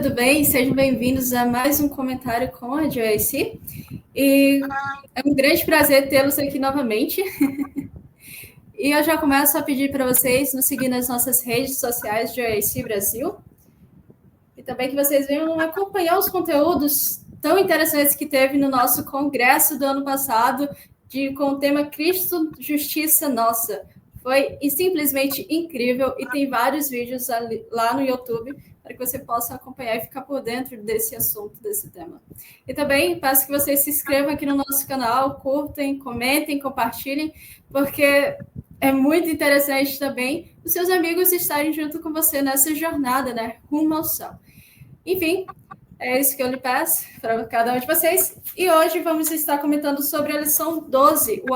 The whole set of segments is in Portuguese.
tudo bem? Sejam bem-vindos a mais um comentário com a Joyce. E é um grande prazer tê-los aqui novamente. E eu já começo a pedir para vocês nos seguir nas nossas redes sociais Joyce Brasil. E também que vocês venham acompanhar os conteúdos tão interessantes que teve no nosso congresso do ano passado, com o tema Cristo, Justiça Nossa. Foi simplesmente incrível e tem vários vídeos lá no YouTube para que você possa acompanhar e ficar por dentro desse assunto, desse tema. E também peço que vocês se inscrevam aqui no nosso canal, curtem, comentem, compartilhem, porque é muito interessante também os seus amigos estarem junto com você nessa jornada, né, rumo ao céu. Enfim, é isso que eu lhe peço para cada um de vocês. E hoje vamos estar comentando sobre a lição 12, o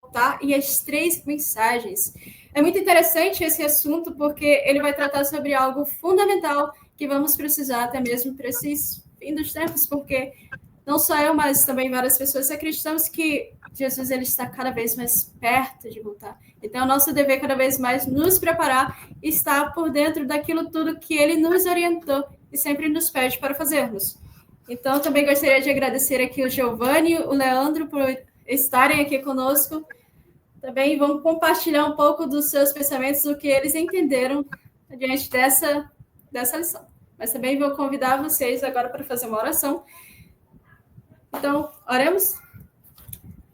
altar e as 3 mensagens. É muito interessante esse assunto porque ele vai tratar sobre algo fundamental que vamos precisar até mesmo para esses fim dos tempos, porque não só eu, mas também várias pessoas acreditamos que Jesus ele está cada vez mais perto de voltar. Então, é o nosso dever cada vez mais nos preparar e estar por dentro daquilo tudo que ele nos orientou e sempre nos pede para fazermos. Então, também gostaria de agradecer aqui o Giovanni e o Leandro por estarem aqui conosco. Também vão compartilhar um pouco dos seus pensamentos, do que eles entenderam diante dessa lição. Mas também vou convidar vocês agora para fazer uma oração. Então, oremos.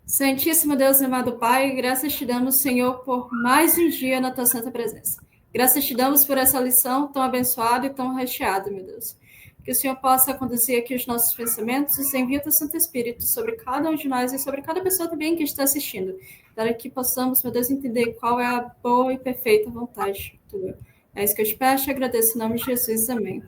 Santíssimo Deus, amado Pai, graças te damos, Senhor, por mais um dia na tua santa presença. Graças te damos por essa lição tão abençoada e tão recheada, meu Deus. Que o Senhor possa conduzir aqui os nossos pensamentos e envie o teu Santo Espírito sobre cada um de nós e sobre cada pessoa também que está assistindo, para que possamos, meu Deus, entender qual é a boa e perfeita vontade tua. É isso que eu te peço e agradeço em nome de Jesus. Amém.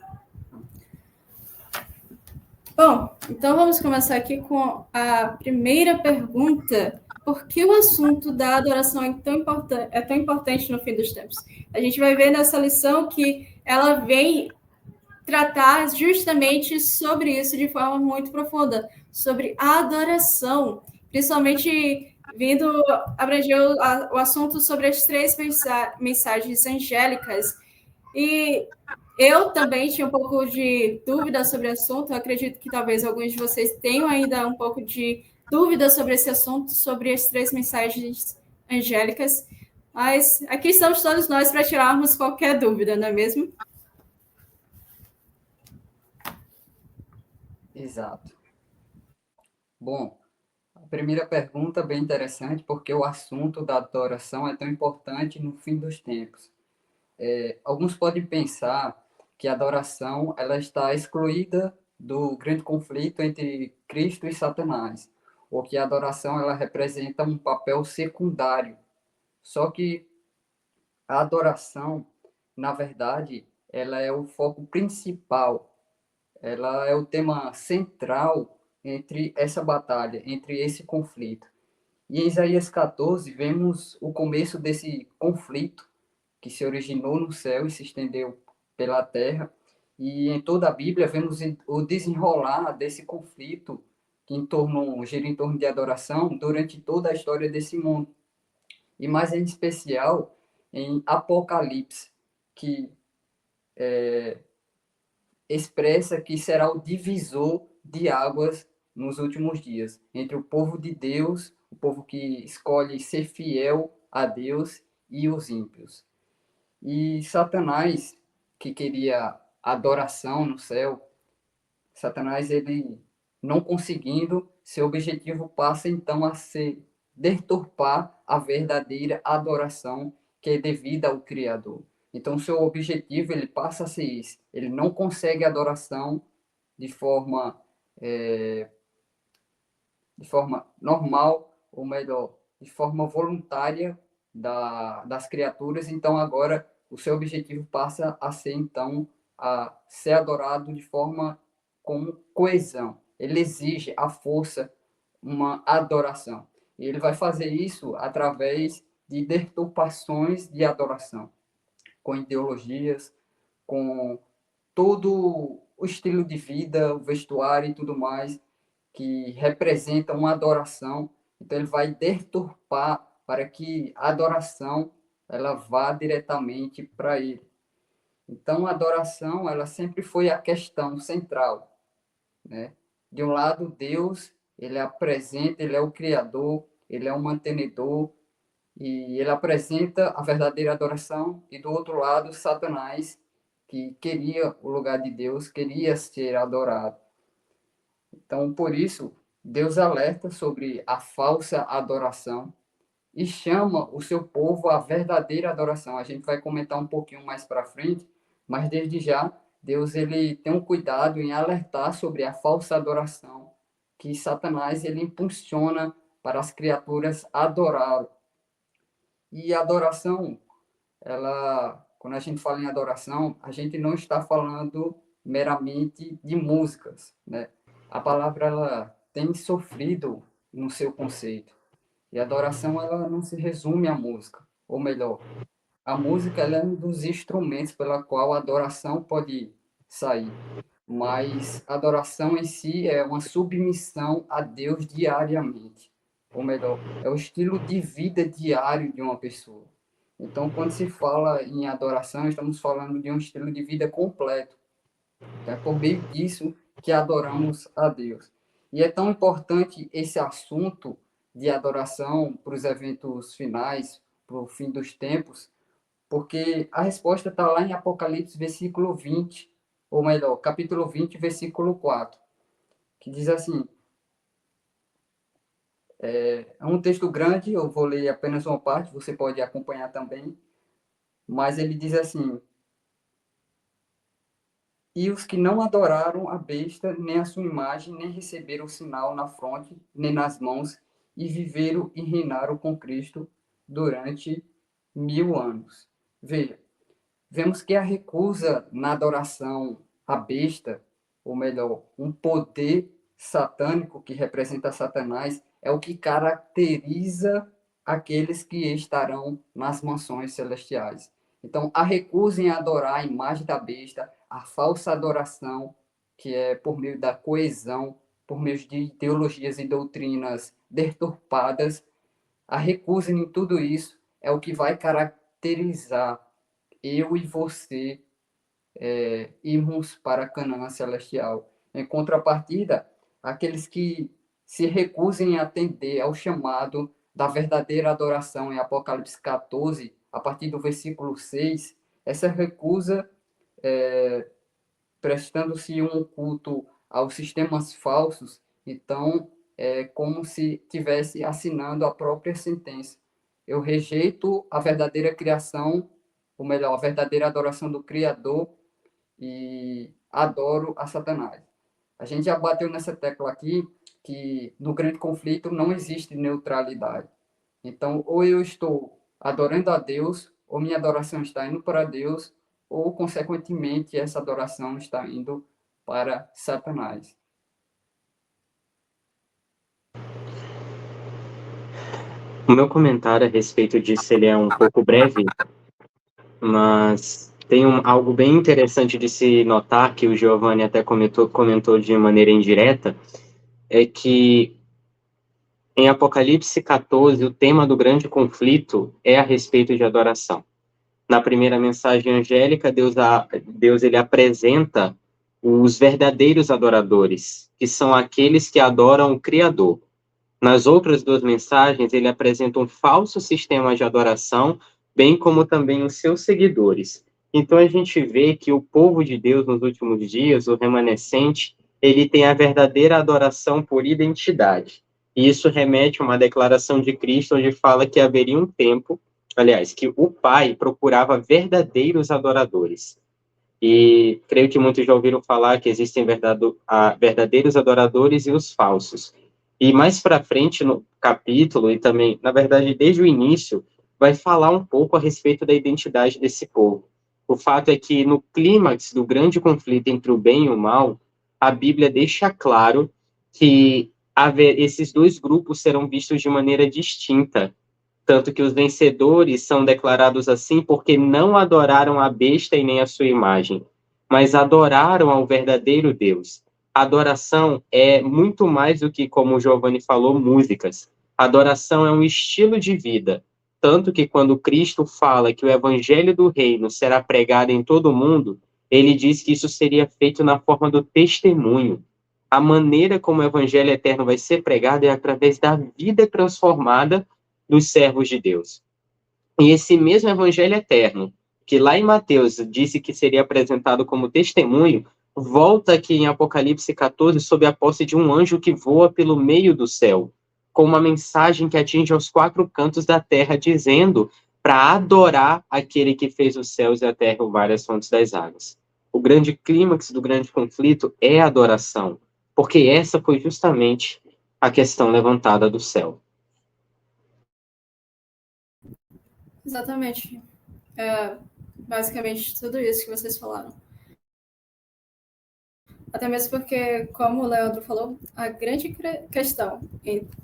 Bom, então vamos começar aqui com a primeira pergunta. Por que o assunto da adoração é tão importante no fim dos tempos? A gente vai ver nessa lição que ela vem tratar justamente sobre isso de forma muito profunda, sobre a adoração, principalmente vindo abranger o assunto sobre as 3 mensagens angélicas. E eu também tinha um pouco de dúvida sobre o assunto. Eu acredito que talvez alguns de vocês tenham ainda um pouco de dúvida sobre esse assunto, sobre as 3 mensagens angélicas. Mas aqui estamos todos nós para tirarmos qualquer dúvida, não é mesmo? Exato. Bom, a primeira pergunta é bem interessante, porque o assunto da adoração é tão importante no fim dos tempos. Alguns podem pensar que a adoração ela está excluída do grande conflito entre Cristo e Satanás, ou que a adoração ela representa um papel secundário. Só que a adoração, na verdade, ela é o foco principal, ela é o tema central entre essa batalha, entre esse conflito. E em Isaías 14, vemos o começo desse conflito que se originou no céu e se estendeu pela terra. E em toda a Bíblia vemos o desenrolar desse conflito que gira em torno de adoração durante toda a história desse mundo. E mais em especial em Apocalipse, que expressa que será o divisor de águas nos últimos dias, entre o povo de Deus, o povo que escolhe ser fiel a Deus, e os ímpios. E Satanás, que queria adoração no céu, Satanás, ele não conseguindo, seu objetivo passa então a ser deturpar a verdadeira adoração que é devida ao Criador. Então, seu objetivo ele passa a ser isso. Ele não consegue adoração de forma, de forma normal, ou melhor, de forma voluntária das criaturas. Então, agora, o seu objetivo passa a ser, então, a ser adorado de forma com coesão. Ele exige a força, uma adoração. E ele vai fazer isso através de deturpações de adoração, com ideologias, com todo o estilo de vida, o vestuário e tudo mais, que representa uma adoração. Então ele vai deturpar para que a adoração ela vá diretamente para ele. Então, a adoração, ela sempre foi a questão central, né? De um lado, Deus, ele apresenta, ele é o Criador, ele é o mantenedor, e ele apresenta a verdadeira adoração, e do outro lado, Satanás, que queria o lugar de Deus, queria ser adorado. Então, por isso, Deus alerta sobre a falsa adoração e chama o seu povo à verdadeira adoração. A gente vai comentar um pouquinho mais para frente, mas desde já, Deus ele tem um cuidado em alertar sobre a falsa adoração que Satanás ele impulsiona para as criaturas adorá-lo. E a adoração, ela, quando a gente fala em adoração, a gente não está falando meramente de músicas, né? A palavra ela tem sofrido no seu conceito. E a adoração ela não se resume à música, ou melhor, a música ela é um dos instrumentos pela qual a adoração pode sair, mas a adoração em si é uma submissão a Deus diariamente, ou melhor, é o estilo de vida diário de uma pessoa. Então, quando se fala em adoração, estamos falando de um estilo de vida completo. É por meio disso que adoramos a Deus. E é tão importante esse assunto de adoração para os eventos finais, para o fim dos tempos, porque a resposta está lá em Apocalipse, versículo 20, ou melhor, capítulo 20, versículo 4, que diz assim, é um texto grande, eu vou ler apenas uma parte, você pode acompanhar também, mas ele diz assim, e os que não adoraram a besta, nem a sua imagem, nem receberam o sinal na fronte, nem nas mãos, e viveram e reinaram com Cristo durante 1000 anos. Veja, vemos que a recusa na adoração à besta, ou melhor, um poder satânico que representa Satanás, é o que caracteriza aqueles que estarão nas mansões celestiais. Então, a recusa em adorar a imagem da besta, a falsa adoração, que é por meio da coesão, por meio de ideologias e doutrinas deturpadas, a recusa em tudo isso é o que vai caracterizar eu e você irmos para Canaã celestial. Em contrapartida, aqueles que se recusem a atender ao chamado da verdadeira adoração em Apocalipse 14, a partir do versículo 6, essa recusa, prestando-se um culto aos sistemas falsos, então é como se tivesse assinando a própria sentença. Eu rejeito a verdadeira criação, ou melhor, a verdadeira adoração do Criador e adoro a Satanás. A gente já bateu nessa tecla aqui que no grande conflito não existe neutralidade. Então, ou eu estou adorando a Deus, ou minha adoração está indo para Deus, ou, consequentemente, essa adoração está indo para Satanás. O meu comentário a respeito disso ele é um pouco breve, mas tem algo bem interessante de se notar, que o Giovanni até comentou de maneira indireta, é que em Apocalipse 14, o tema do grande conflito é a respeito de adoração. Na primeira mensagem angélica, Deus ele apresenta os verdadeiros adoradores, que são aqueles que adoram o Criador. Nas outras duas mensagens, ele apresenta um falso sistema de adoração, bem como também os seus seguidores. Então, a gente vê que o povo de Deus nos últimos dias, o remanescente, ele tem a verdadeira adoração por identidade. E isso remete a uma declaração de Cristo, onde fala que haveria um tempo, aliás, que o Pai procurava verdadeiros adoradores. E creio que muitos já ouviram falar que existem verdadeiros adoradores e os falsos. E mais para frente no capítulo, e também, na verdade, desde o início, vai falar um pouco a respeito da identidade desse povo. O fato é que no clímax do grande conflito entre o bem e o mal, a Bíblia deixa claro que esses dois grupos serão vistos de maneira distinta, tanto que os vencedores são declarados assim porque não adoraram a besta e nem a sua imagem, mas adoraram ao verdadeiro Deus. Adoração é muito mais do que, como o Giovanni falou, músicas. Adoração é um estilo de vida. tanto que quando Cristo fala que o evangelho do reino será pregado em todo o mundo, ele diz que isso seria feito na forma do testemunho. A maneira como o evangelho eterno vai ser pregado é através da vida transformada dos servos de Deus. E esse mesmo evangelho eterno, que lá em Mateus disse que seria apresentado como testemunho, volta aqui em Apocalipse 14 sob a posse de um anjo que voa pelo meio do céu, com uma mensagem que atinge aos 4 cantos da terra, dizendo para adorar aquele que fez os céus e a terra e várias fontes das águas. O grande clímax do grande conflito é a adoração, porque essa foi justamente a questão levantada do céu. Exatamente. Basicamente tudo isso que vocês falaram. Até mesmo porque, como o Leandro falou, a grande questão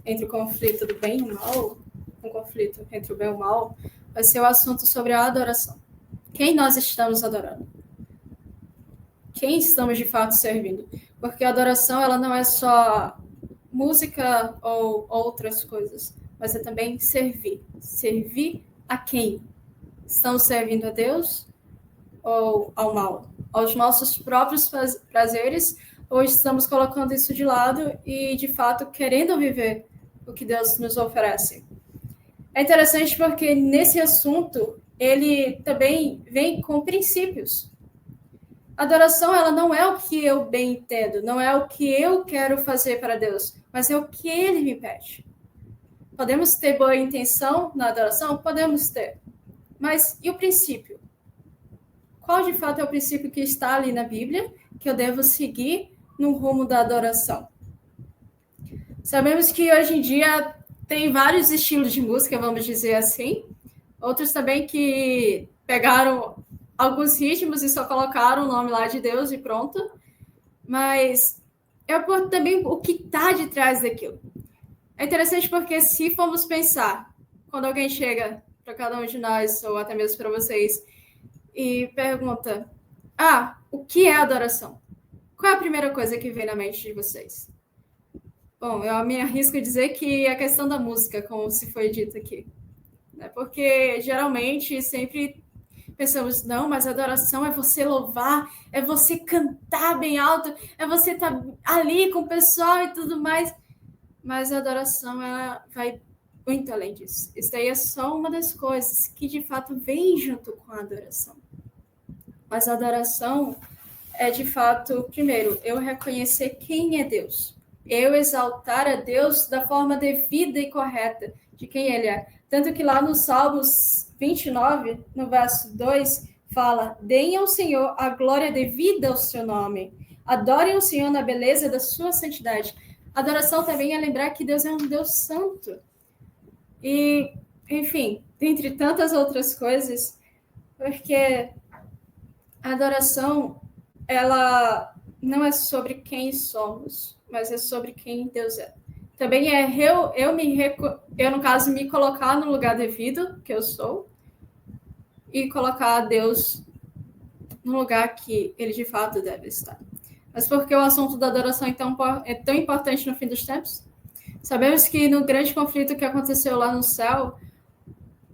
entre o conflito do bem e o mal, o conflito entre o bem e o mal, vai ser o assunto sobre a adoração. Quem nós estamos adorando? Quem estamos de fato servindo? Porque a adoração, ela não é só música ou outras coisas, mas é também servir. Servir a quem? Estamos servindo a Deus ou ao mal? Aos nossos próprios prazeres, ou estamos colocando isso de lado e, de fato, querendo viver o que Deus nos oferece? É interessante porque, nesse assunto, ele também vem com princípios. A adoração, ela não é o que eu bem entendo, não é o que eu quero fazer para Deus, mas é o que Ele me pede. Podemos ter boa intenção na adoração? Podemos ter. Mas e o princípio? Qual de fato é o princípio que está ali na Bíblia que eu devo seguir no rumo da adoração? Sabemos que hoje em dia tem vários estilos de música, vamos dizer assim. Outros também que pegaram alguns ritmos e só colocaram o nome lá de Deus e pronto. Mas é também o que está de trás daquilo. É interessante porque se formos pensar, quando alguém chega para cada um de nós, ou até mesmo para vocês, e pergunta, o que é adoração? Qual é a primeira coisa que vem na mente de vocês? Bom, eu me arrisco a dizer que é a questão da música, como se foi dito aqui. Porque, geralmente, sempre pensamos, não, mas adoração é você louvar, é você cantar bem alto, é você estar ali com o pessoal e tudo mais. Mas a adoração, ela vai muito além disso. Isso daí é só uma das coisas que, de fato, vem junto com a adoração. Mas a adoração é, de fato, primeiro, eu reconhecer quem é Deus. Eu exaltar a Deus da forma devida e correta de quem Ele é. Tanto que lá no Salmos 29, no verso 2, fala, deem ao Senhor a glória devida ao seu nome. Adorem o Senhor na beleza da sua santidade. Adoração também é lembrar que Deus é um Deus santo. E, enfim, entre tantas outras coisas, porque a adoração, ela não é sobre quem somos, mas é sobre quem Deus é. Também é eu, no caso, me colocar no lugar devido, que eu sou, e colocar Deus no lugar que ele de fato deve estar. Mas por que o assunto da adoração é tão importante no fim dos tempos? Sabemos que no grande conflito que aconteceu lá no céu,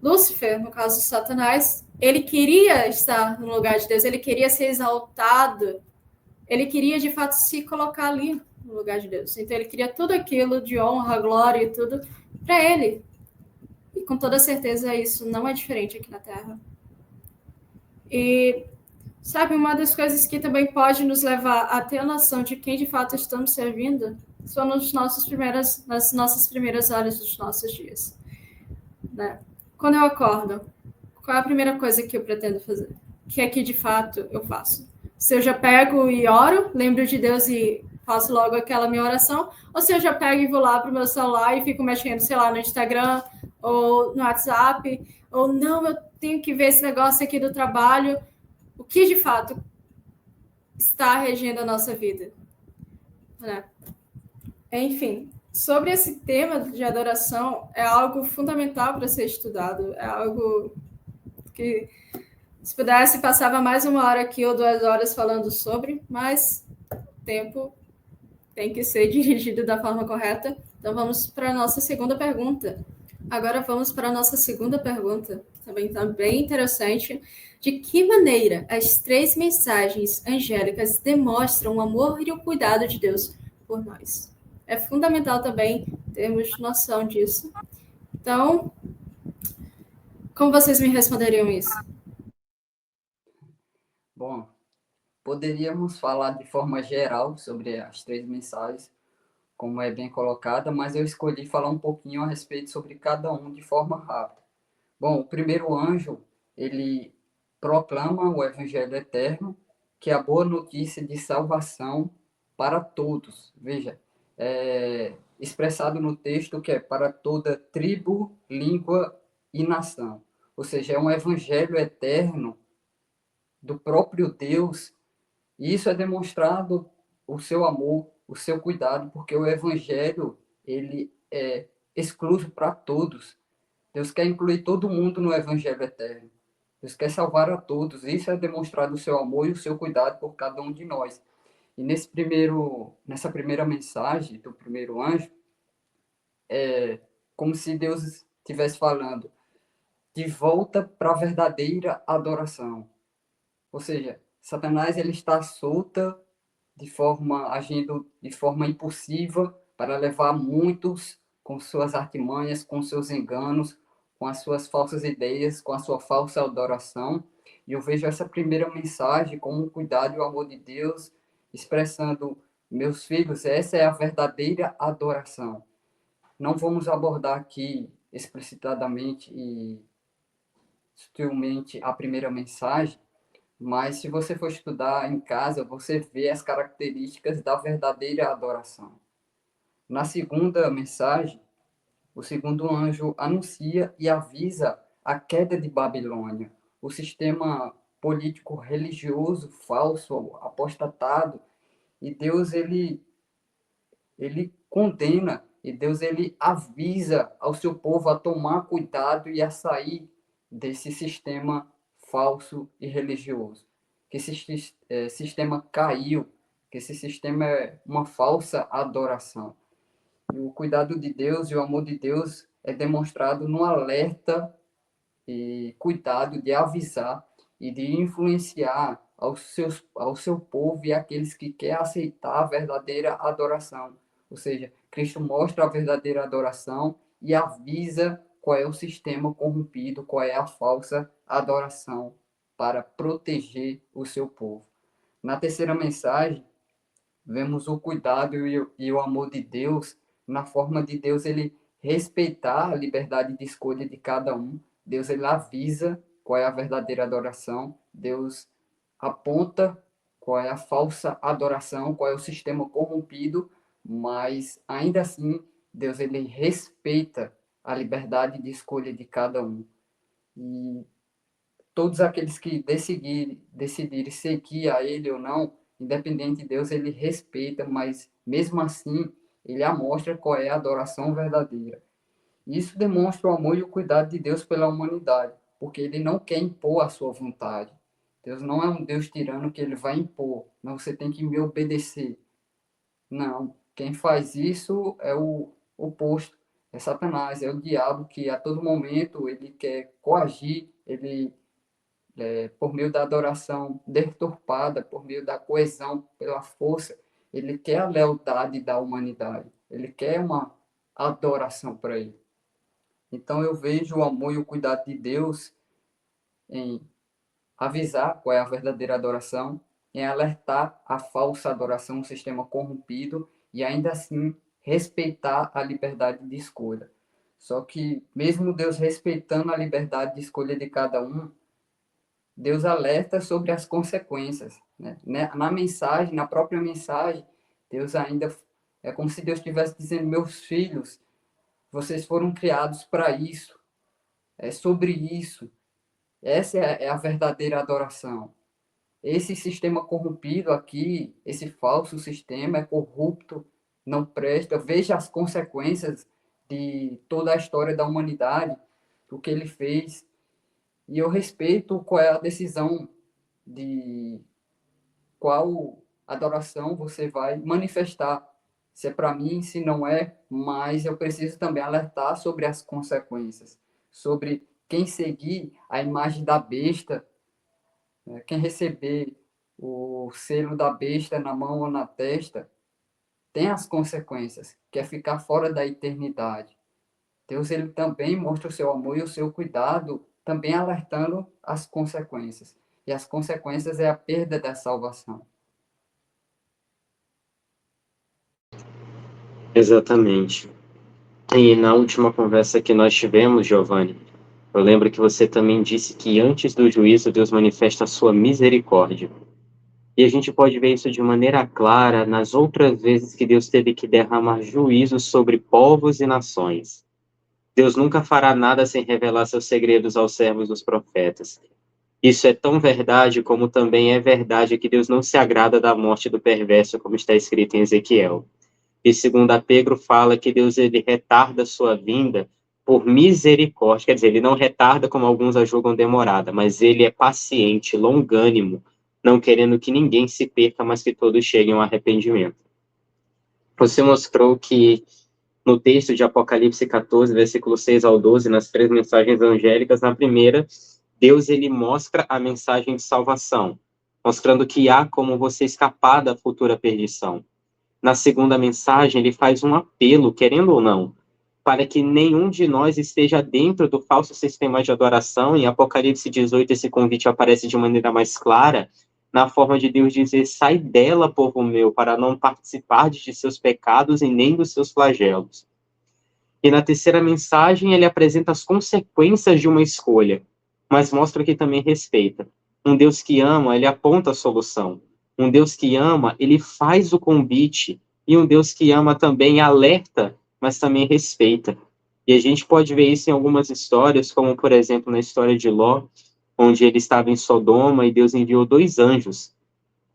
Lúcifer, no caso Satanás, ele queria estar no lugar de Deus, ele queria ser exaltado, ele queria de fato se colocar ali no lugar de Deus. Então ele queria tudo aquilo de honra, glória e tudo para ele. E com toda certeza isso não é diferente aqui na Terra. E sabe, uma das coisas que também pode nos levar a ter a noção de quem de fato estamos servindo são nas nossas primeiras horas dos nossos dias. Né? Quando eu acordo, qual é a primeira coisa que eu pretendo fazer? Que é que de fato eu faço? Se eu já pego e oro, lembro de Deus e faço logo aquela minha oração, ou se eu já pego e vou lá para o meu celular e fico mexendo, sei lá, no Instagram ou no WhatsApp, ou não, eu tenho que ver esse negócio aqui do trabalho. O que de fato está regendo a nossa vida? Né? Enfim, sobre esse tema de adoração, é algo fundamental para ser estudado, é algo que, se pudesse, passava mais 1 hora aqui ou 2 horas falando sobre, mas o tempo tem que ser dirigido da forma correta. Então, vamos para a nossa segunda pergunta. Agora vamos para a nossa segunda pergunta, que também está bem interessante. De que maneira as três mensagens angélicas demonstram o amor e o cuidado de Deus por nós? É fundamental também termos noção disso. Então, como vocês me responderiam isso? Bom, poderíamos falar de forma geral sobre as três mensagens, como é bem colocada, mas eu escolhi falar um pouquinho a respeito sobre cada um de forma rápida. Bom, o primeiro anjo, ele proclama o evangelho eterno, que é a boa notícia de salvação para todos. Veja, expressado no texto que é para toda tribo, língua e nação. Ou seja, é um evangelho eterno do próprio Deus, e isso é demonstrado o seu amor, o seu cuidado, porque o evangelho, ele é exclusivo para todos. Deus quer incluir todo mundo no evangelho eterno. Deus quer salvar a todos. Isso é demonstrado o seu amor e o seu cuidado por cada um de nós. E nessa primeira mensagem do primeiro anjo, é como se Deus estivesse falando de volta para a verdadeira adoração. Ou seja, Satanás ele está solta agindo de forma impulsiva para levar muitos com suas artimanhas, com seus enganos, com as suas falsas ideias, com a sua falsa adoração. E eu vejo essa primeira mensagem como o cuidado e o amor de Deus, expressando, meus filhos, essa é a verdadeira adoração. Não vamos abordar aqui explicitadamente e sutilmente a primeira mensagem, mas se você for estudar em casa, você vê as características da verdadeira adoração. Na segunda mensagem, o segundo anjo anuncia e avisa a queda de Babilônia, o sistema político religioso falso, apostatado, e Deus ele condena, e Deus ele avisa ao seu povo a tomar cuidado e a sair desse sistema falso e religioso. Que esse sistema caiu, que esse sistema é uma falsa adoração. E o cuidado de Deus e o amor de Deus é demonstrado no alerta e cuidado de avisar e de influenciar ao seu povo e aqueles que querem aceitar a verdadeira adoração. Ou seja, Cristo mostra a verdadeira adoração e avisa qual é o sistema corrompido, qual é a falsa adoração, para proteger o seu povo. Na terceira mensagem, vemos o cuidado e o amor de Deus na forma de Deus ele respeitar a liberdade de escolha de cada um. Deus ele avisa qual é a verdadeira adoração. Deus aponta qual é a falsa adoração, qual é o sistema corrompido, mas ainda assim Deus ele respeita a liberdade de escolha de cada um. E todos aqueles que decidirem seguir a ele ou não, independente de Deus, ele respeita, mas mesmo assim, ele mostra qual é a adoração verdadeira. Isso demonstra o amor e o cuidado de Deus pela humanidade, porque ele não quer impor a sua vontade. Deus não é um Deus tirano que ele vai impor, não, você tem que me obedecer. Não, quem faz isso é o oposto, é Satanás, é o diabo que a todo momento ele quer coagir, ele por meio da adoração deturpada, por meio da coesão, pela força, ele quer a lealdade da humanidade, ele quer uma adoração para ele. Então eu vejo o amor e o cuidado de Deus em avisar qual é a verdadeira adoração, em alertar a falsa adoração, um sistema corrompido, e ainda assim respeitar a liberdade de escolha. Só que, mesmo Deus respeitando a liberdade de escolha de cada um, Deus alerta sobre as consequências, né? Na mensagem, na própria mensagem, Deus ainda é como se Deus estivesse dizendo: meus filhos, vocês foram criados para isso, é sobre isso. Essa é a verdadeira adoração. Esse sistema corrompido aqui, esse falso sistema é corrupto, não presta. Veja as consequências de toda a história da humanidade, o que ele fez. E eu respeito qual é a decisão de qual adoração você vai manifestar, se é para mim, se não é, mas eu preciso também alertar sobre as consequências, sobre quem seguir a imagem da besta, quem receber o selo da besta na mão ou na testa, tem as consequências, que é ficar fora da eternidade. Deus ele também mostra o seu amor e o seu cuidado, também alertando as consequências. E as consequências é a perda da salvação. Exatamente. E na última conversa que nós tivemos, Giovanni, eu lembro que você também disse que antes do juízo Deus manifesta a sua misericórdia. E a gente pode ver isso de maneira clara nas outras vezes que Deus teve que derramar juízo sobre povos e nações. Deus nunca fará nada sem revelar seus segredos aos servos dos profetas. Isso é tão verdade como também é verdade que Deus não se agrada da morte do perverso, como está escrito em Ezequiel. E segundo a Pedro fala que Deus ele retarda sua vinda por misericórdia, quer dizer, ele não retarda como alguns a julgam demorada, mas ele é paciente, longânimo, não querendo que ninguém se perca, mas que todos cheguem ao arrependimento. Você mostrou que no texto de Apocalipse 14, versículo 6 ao 12, nas 3 mensagens angélicas, na primeira, Deus ele mostra a mensagem de salvação, mostrando que há como você escapar da futura perdição. Na segunda mensagem, ele faz um apelo, querendo ou não, para que nenhum de nós esteja dentro do falso sistema de adoração. Em Apocalipse 18, esse convite aparece de maneira mais clara, na forma de Deus dizer, sai dela, povo meu, para não participar de seus pecados e nem dos seus flagelos. E na terceira mensagem, ele apresenta as consequências de uma escolha, mas mostra que também respeita. Um Deus que ama, ele aponta a solução. Um Deus que ama, ele faz o convite. E um Deus que ama também alerta, mas também respeita. E a gente pode ver isso em algumas histórias, como, por exemplo, na história de Ló, onde ele estava em Sodoma e Deus enviou 2 anjos.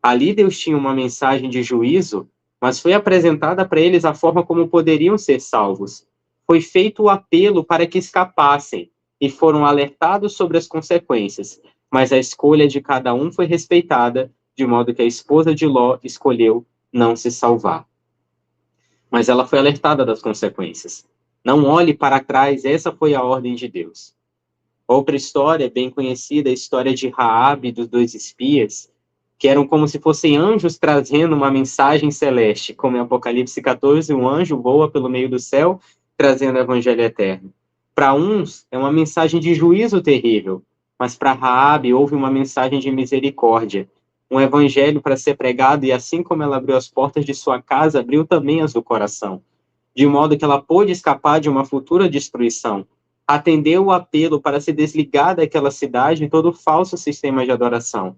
Ali Deus tinha uma mensagem de juízo, mas foi apresentada para eles a forma como poderiam ser salvos. Foi feito o apelo para que escapassem e foram alertados sobre as consequências, mas a escolha de cada um foi respeitada, de modo que a esposa de Ló escolheu não se salvar. Mas ela foi alertada das consequências. Não olhe para trás, essa foi a ordem de Deus. Outra história bem conhecida, a história de Raabe e dos 2 espias, que eram como se fossem anjos trazendo uma mensagem celeste, como em Apocalipse 14, um anjo voa pelo meio do céu, trazendo o evangelho eterno. Para uns, é uma mensagem de juízo terrível, mas para Raabe houve uma mensagem de misericórdia, um evangelho para ser pregado, e assim como ela abriu as portas de sua casa, abriu também as do coração, de modo que ela pôde escapar de uma futura destruição. Atendeu o apelo para se desligar daquela cidade e todo o falso sistema de adoração.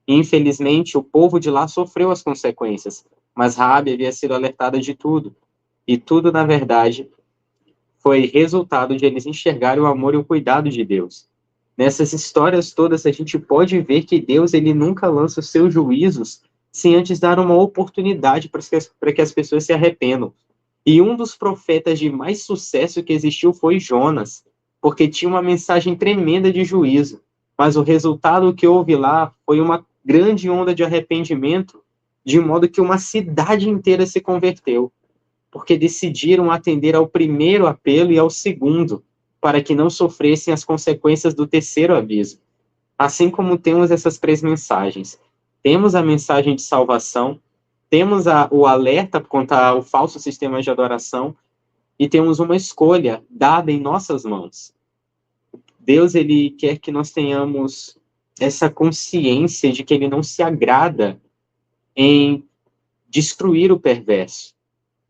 Infelizmente, o povo de lá sofreu as consequências, mas Raabe havia sido alertada de tudo. E tudo, na verdade, foi resultado de eles enxergarem o amor e o cuidado de Deus. Nessas histórias todas, a gente pode ver que Deus ele nunca lança os seus juízos sem antes dar uma oportunidade para que as pessoas se arrependam. E um dos profetas de mais sucesso que existiu foi Jonas, porque tinha uma mensagem tremenda de juízo, mas o resultado que houve lá foi uma grande onda de arrependimento, de modo que uma cidade inteira se converteu, porque decidiram atender ao primeiro apelo e ao segundo, para que não sofressem as consequências do terceiro aviso. Assim como temos essas 3 mensagens. Temos a mensagem de salvação, temos o alerta quanto ao falso sistema de adoração, e temos uma escolha dada em nossas mãos. Deus ele quer que nós tenhamos essa consciência de que ele não se agrada em destruir o perverso,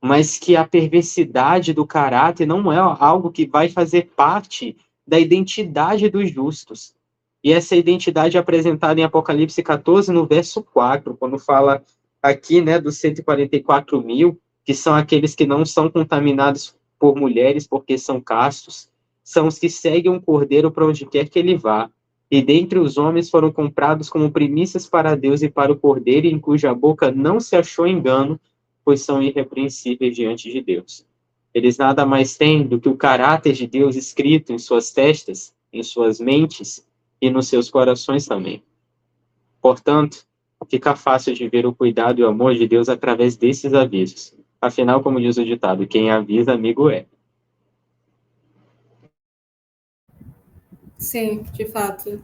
mas que a perversidade do caráter não é algo que vai fazer parte da identidade dos justos. E essa identidade é apresentada em Apocalipse 14, no verso 4, quando fala aqui, né, dos 144 mil, que são aqueles que não são contaminados por mulheres porque são castos, são os que seguem um cordeiro para onde quer que ele vá. E dentre os homens foram comprados como primícias para Deus e para o cordeiro, em cuja boca não se achou engano, pois são irrepreensíveis diante de Deus. Eles nada mais têm do que o caráter de Deus escrito em suas testas, em suas mentes e nos seus corações também. Portanto, fica fácil de ver o cuidado e o amor de Deus através desses avisos. Afinal, como diz o ditado, quem avisa, amigo é. Sim, de fato.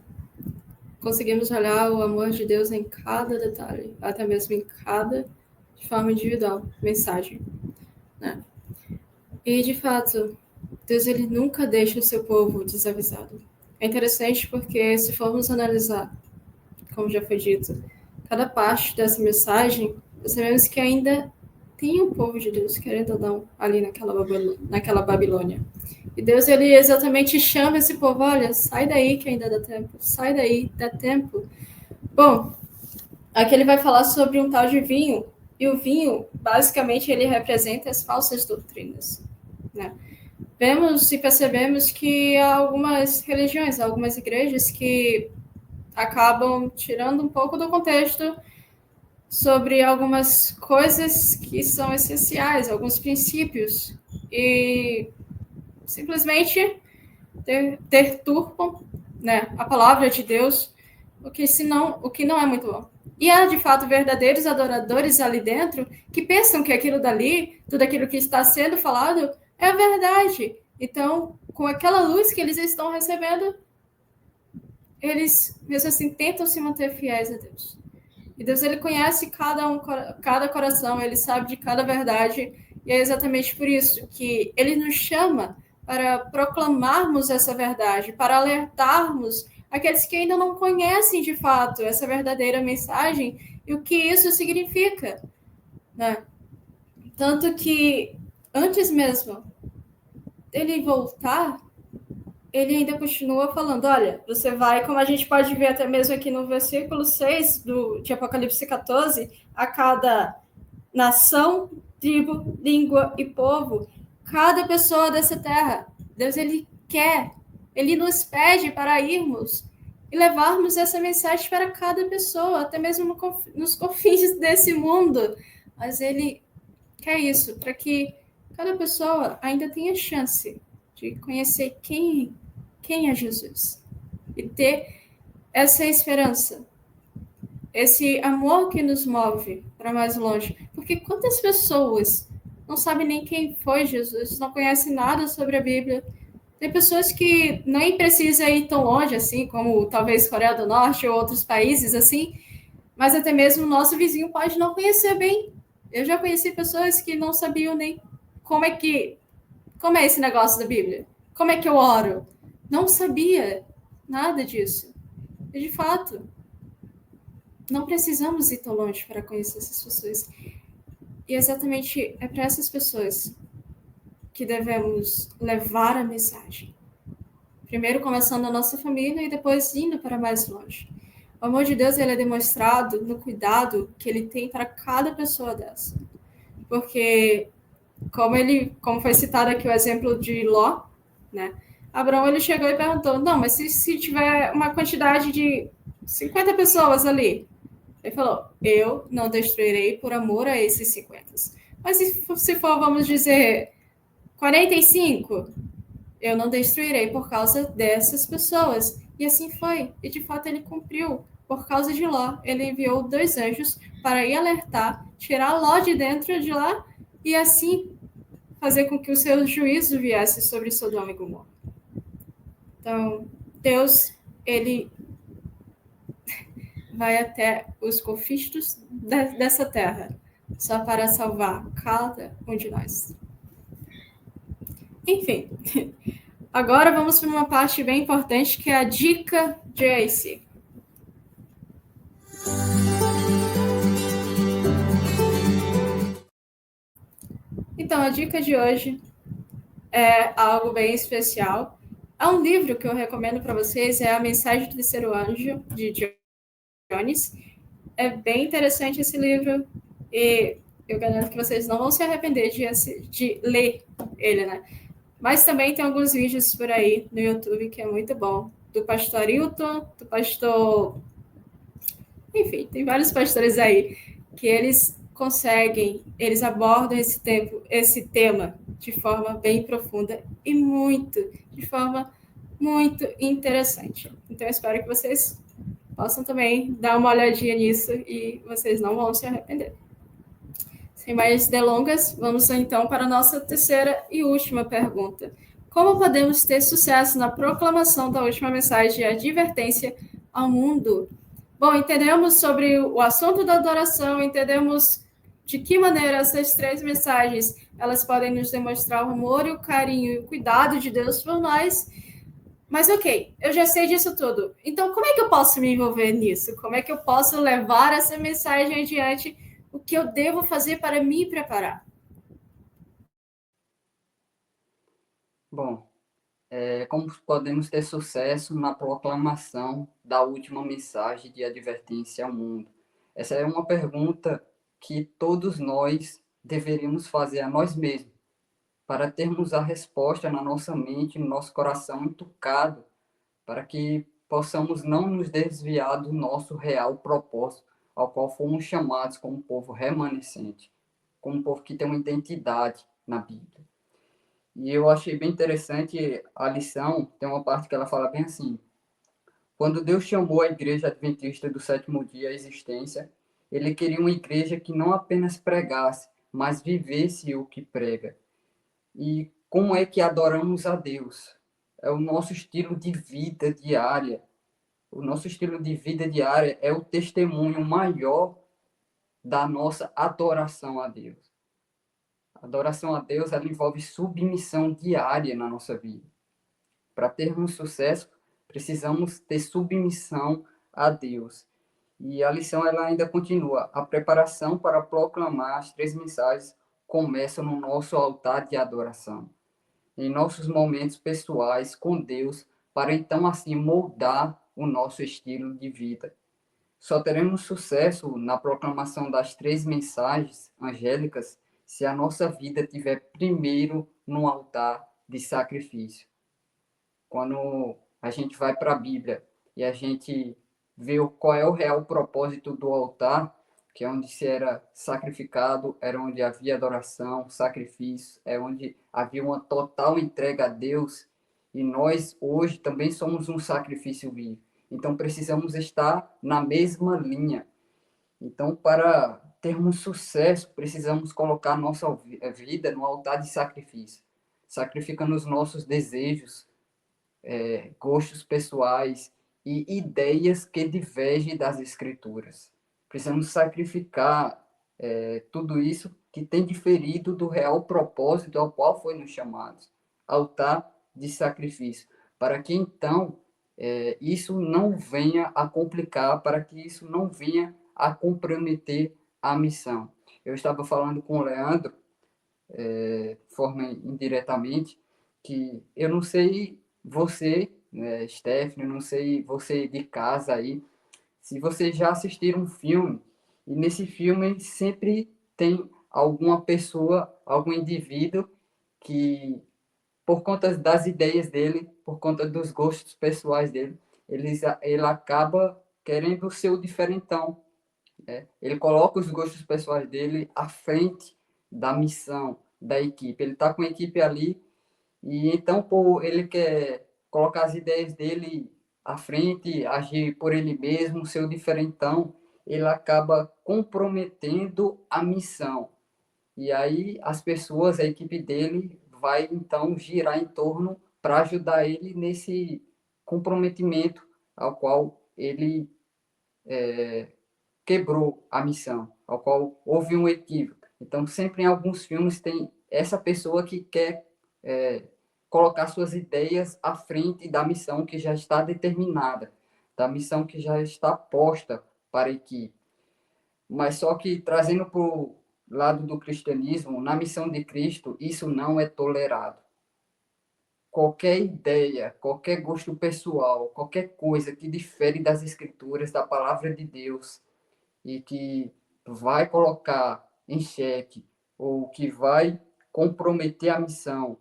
Conseguimos olhar o amor de Deus em cada detalhe, até mesmo em cada, de forma individual, mensagem, né? E, de fato, Deus ele nunca deixa o seu povo desavisado. É interessante porque, se formos analisar, como já foi dito, cada parte dessa mensagem, percebemos que ainda tem um povo de Deus, querendo ou não, ali naquela Babilônia. E Deus, ele exatamente chama esse povo, olha, sai daí que ainda dá tempo, sai daí, dá tempo. Bom, aqui ele vai falar sobre um tal de vinho, e o vinho, basicamente, ele representa as falsas doutrinas, né? Vemos e percebemos que há algumas religiões, algumas igrejas que acabam tirando um pouco do contexto sobre algumas coisas que são essenciais, alguns princípios, e simplesmente deturpam, né, a palavra de Deus, o que não é muito bom. E há, de fato, verdadeiros adoradores ali dentro que pensam que aquilo dali, tudo aquilo que está sendo falado, é a verdade. Então, com aquela luz que eles estão recebendo, eles, mesmo assim, tentam se manter fiéis a Deus. E Deus, ele conhece cada coração, ele sabe de cada verdade, e é exatamente por isso que ele nos chama para proclamarmos essa verdade, para alertarmos aqueles que ainda não conhecem de fato essa verdadeira mensagem e o que isso significa, né? Tanto que, antes mesmo dele voltar, ele ainda continua falando, olha, você vai, como a gente pode ver até mesmo aqui no versículo 6 de Apocalipse 14, a cada nação, tribo, língua e povo, cada pessoa dessa terra, Deus, ele nos pede para irmos e levarmos essa mensagem para cada pessoa, até mesmo nos confins desse mundo, mas ele quer isso, para que cada pessoa ainda tenha chance de conhecer quem é Jesus e ter essa esperança, esse amor que nos move para mais longe. Porque quantas pessoas não sabem nem quem foi Jesus, não conhecem nada sobre a Bíblia? Tem pessoas que nem precisam ir tão longe assim, como talvez Coreia do Norte ou outros países assim, mas até mesmo o nosso vizinho pode não conhecer bem. Eu já conheci pessoas que não sabiam nem como é esse negócio da Bíblia, como é que eu oro. Não sabia nada disso. E, de fato, não precisamos ir tão longe para conhecer essas pessoas. E exatamente é para essas pessoas que devemos levar a mensagem. Primeiro começando a nossa família e depois indo para mais longe. O amor de Deus, ele é demonstrado no cuidado que ele tem para cada pessoa dessa. Porque, como foi citado aqui o exemplo de Ló, né? Abraão, ele chegou e perguntou, não, mas se tiver uma quantidade de 50 pessoas ali, ele falou, eu não destruirei por amor a esses 50. Mas se for, vamos dizer, 45, eu não destruirei por causa dessas pessoas. E assim foi. E de fato ele cumpriu. Por causa de Ló, ele enviou 2 anjos para ir alertar, tirar Ló de dentro de lá e assim fazer com que o seu juízo viesse sobre Sodoma e Gomorra. Então, Deus, ele vai até os confins dessa terra, só para salvar cada um de nós. Enfim, agora vamos para uma parte bem importante, que é a dica de AC. Então, a dica de hoje é algo bem especial. Há um livro que eu recomendo para vocês, é A Mensagem do Terceiro Anjo, de Jones. É bem interessante esse livro e eu garanto que vocês não vão se arrepender de ler ele, né? Mas também tem alguns vídeos por aí no YouTube que é muito bom, do pastor Hilton, do pastor... Enfim, tem vários pastores aí que eles abordam esse tema de forma bem profunda e de forma muito interessante. Então, eu espero que vocês possam também dar uma olhadinha nisso e vocês não vão se arrepender. Sem mais delongas, vamos então para a nossa terceira e última pergunta. Como podemos ter sucesso na proclamação da última mensagem de advertência ao mundo? Bom, entendemos sobre o assunto da adoração, entendemos de que maneira essas três mensagens elas podem nos demonstrar o amor, o carinho e o cuidado de Deus por nós. Mas ok, eu já sei disso tudo. Então, como é que eu posso me envolver nisso? Como é que eu posso levar essa mensagem adiante? O que eu devo fazer para me preparar? Bom, como podemos ter sucesso na proclamação da última mensagem de advertência ao mundo? Essa é uma pergunta que todos nós deveríamos fazer a nós mesmos, para termos a resposta na nossa mente, no nosso coração entucado, para que possamos não nos desviar do nosso real propósito, ao qual fomos chamados como povo remanescente, como um povo que tem uma identidade na Bíblia. E eu achei bem interessante a lição, tem uma parte que ela fala bem assim: quando Deus chamou a igreja adventista do sétimo dia à existência, ele queria uma igreja que não apenas pregasse, mas vivesse o que prega. E como é que adoramos a Deus? É o nosso estilo de vida diária. O nosso estilo de vida diária é o testemunho maior da nossa adoração a Deus. A adoração a Deus, ela envolve submissão diária na nossa vida. Para termos sucesso, precisamos ter submissão a Deus. E a lição ela ainda continua. A preparação para proclamar as três mensagens começa no nosso altar de adoração, em nossos momentos pessoais com Deus, para então assim moldar o nosso estilo de vida. Só teremos sucesso na proclamação das três mensagens angélicas se a nossa vida estiver primeiro no altar de sacrifício. Quando a gente vai para a Bíblia e a gente vê qual é o real propósito do altar, que é onde se era sacrificado, era onde havia adoração, sacrifício, é onde havia uma total entrega a Deus, e nós hoje também somos um sacrifício vivo. Então precisamos estar na mesma linha. Então, para termos sucesso, precisamos colocar nossa vida no altar de sacrifício, sacrificando os nossos desejos, gostos pessoais e ideias que divergem das escrituras. Precisamos sacrificar tudo isso que tem diferido do real propósito ao qual foi nos chamados, altar de sacrifício, para que então isso não venha a complicar, para que isso não venha a comprometer a missão. Eu estava falando com o Leandro, de forma indiretamente, que eu não sei você, né, Stephanie, não sei você de casa aí, se você já assistiram um filme, e nesse filme sempre tem alguma pessoa, algum indivíduo que, por conta das ideias dele, por conta dos gostos pessoais dele, ele acaba querendo ser o diferentão. Ele coloca os gostos pessoais dele à frente da missão, da equipe. Ele está com a equipe ali e então ele quer colocar as ideias dele à frente, agir por ele mesmo, ser o diferentão. Ele acaba comprometendo a missão. E aí as pessoas, a equipe dele, vai então girar em torno para ajudar ele nesse comprometimento ao qual ele quebrou a missão, ao qual houve um equívoco. Então, sempre em alguns filmes tem essa pessoa que quer colocar suas ideias à frente da missão que já está determinada, da missão que já está posta para a equipe. Mas só que, trazendo para o lado do cristianismo, na missão de Cristo, isso não é tolerado. Qualquer ideia, qualquer gosto pessoal, qualquer coisa que difere das escrituras, da palavra de Deus, e que vai colocar em xeque ou que vai comprometer a missão,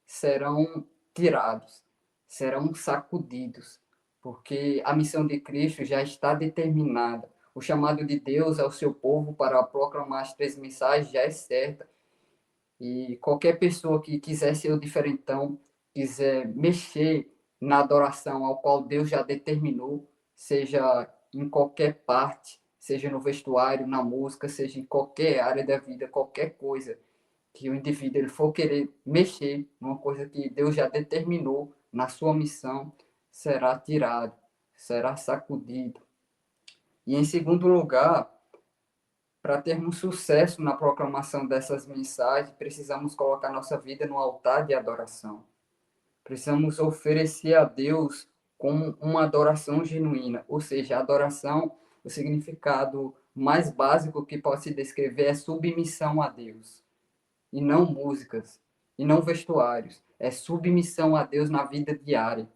serão tirados, serão sacudidos, porque a missão de Cristo já está determinada. O chamado de Deus ao seu povo para proclamar as três mensagens já é certa. E qualquer pessoa que quiser ser o diferentão, quiser mexer na adoração ao qual Deus já determinou, seja em qualquer parte, seja no vestuário, na música, seja em qualquer área da vida, qualquer coisa que o indivíduo ele for querer mexer numa coisa que Deus já determinou na sua missão, será tirado, será sacudido. E em segundo lugar, para termos sucesso na proclamação dessas mensagens, precisamos colocar nossa vida no altar de adoração. Precisamos oferecer a Deus como uma adoração genuína, ou seja, a adoração, o significado mais básico que pode se descrever é submissão a Deus, e não músicas, e não vestuários, é submissão a Deus na vida diária,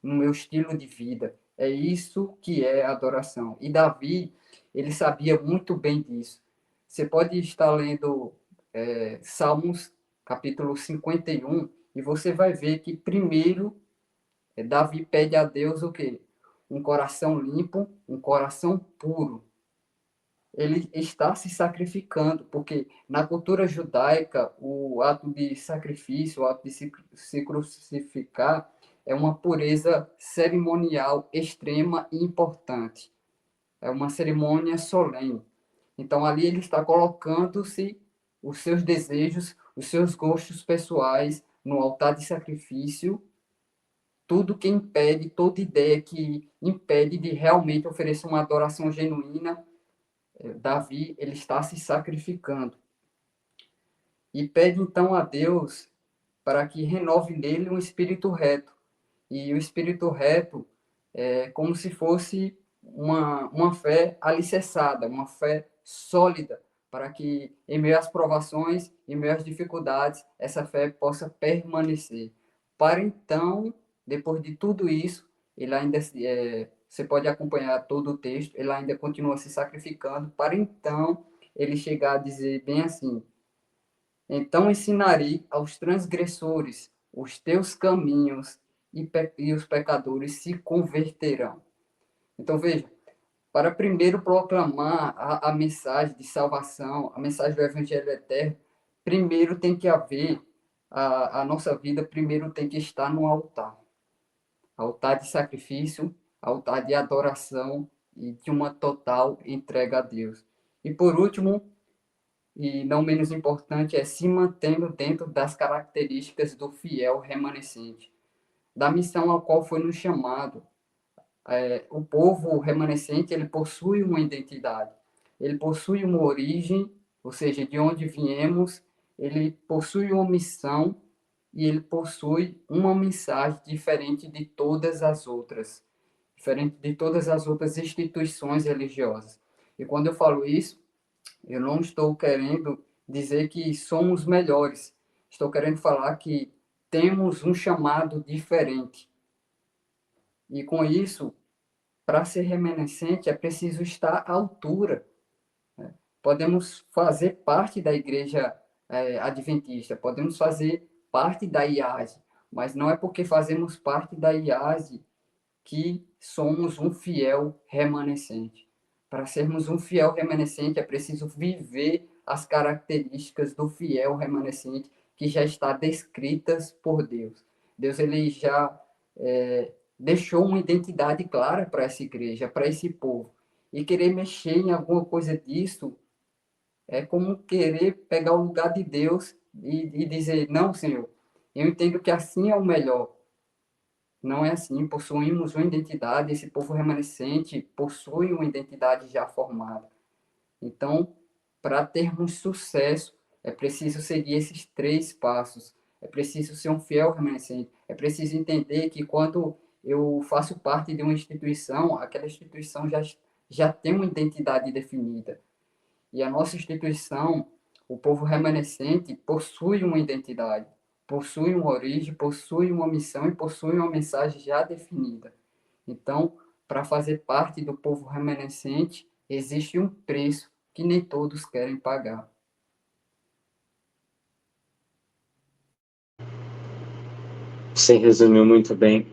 no meu estilo de vida, é isso que é adoração. E Davi, ele sabia muito bem disso. Você pode estar lendo Salmos, capítulo 51, e você vai ver que primeiro Davi pede a Deus o quê? Um coração limpo, um coração puro. Ele está se sacrificando, porque na cultura judaica, o ato de sacrifício, o ato de se crucificar, é uma pureza cerimonial extrema e importante. É uma cerimônia solene. Então, ali ele está colocando-se os seus desejos, os seus gostos pessoais no altar de sacrifício, tudo que impede, toda ideia que impede de realmente oferecer uma adoração genuína, Davi, ele está se sacrificando. E pede então a Deus para que renove nele um espírito reto. E o espírito reto é como se fosse uma fé alicerçada, uma fé sólida, para que em meio às provações, em meio às dificuldades, essa fé possa permanecer. Para então, depois de tudo isso, ele ainda você pode acompanhar todo o texto, ele ainda continua se sacrificando, para então ele chegar a dizer bem assim: então ensinarei aos transgressores os teus caminhos e os pecadores se converterão. Então veja, para primeiro proclamar a mensagem de salvação, a mensagem do Evangelho Eterno, primeiro tem que haver, a nossa vida primeiro tem que estar no altar. Altar de sacrifício, altar de adoração e de uma total entrega a Deus. E por último, e não menos importante, é se mantendo dentro das características do fiel remanescente, da missão ao qual foi nos chamado. O povo remanescente, ele possui uma identidade, ele possui uma origem, ou seja, de onde viemos, ele possui uma missão e ele possui uma mensagem diferente de todas as outras, diferente de todas as outras instituições religiosas. E quando eu falo isso, eu não estou querendo dizer que somos melhores, estou querendo falar que temos um chamado diferente. E com isso, para ser remanescente, é preciso estar à altura. Podemos fazer parte da igreja adventista, podemos fazer parte da IASE, mas não é porque fazemos parte da IASE que somos um fiel remanescente. Para sermos um fiel remanescente, é preciso viver as características do fiel remanescente que já está descritas por Deus. Deus ele já deixou uma identidade clara para essa igreja, para esse povo. E querer mexer em alguma coisa disso é como querer pegar o lugar de Deus e dizer, não, Senhor, eu entendo que assim é o melhor. Não é assim, possuímos uma identidade, esse povo remanescente possui uma identidade já formada. Então, para termos sucesso, é preciso seguir esses 3 passos. É preciso ser um fiel remanescente. É preciso entender que quando eu faço parte de uma instituição, aquela instituição já tem uma identidade definida. E a nossa instituição, o povo remanescente, possui uma identidade, possui uma origem, possui uma missão e possui uma mensagem já definida. Então, para fazer parte do povo remanescente, existe um preço que nem todos querem pagar. Você resumiu muito bem.